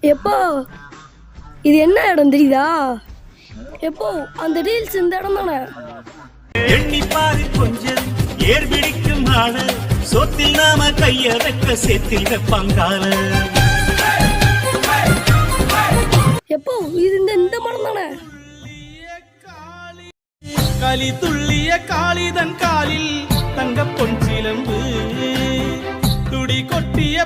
எப்போ இது என்ன இடம் தெரியுதா? எப்போ அந்த ரீல்ஸ் இந்த இடம் தானே. எண்ணிப்பாரு கொஞ்சம் ஏர் பிடிக்கும் ஆளு சொத்தில் நாம கைய வைக்க சேத்தில் வைப்பாங்கால. எப்போ இது இந்த மடம் தானே. களி துள்ளிய காளிதன் காலில் தங்க பொன் சிலம்பு துடி கொட்டிய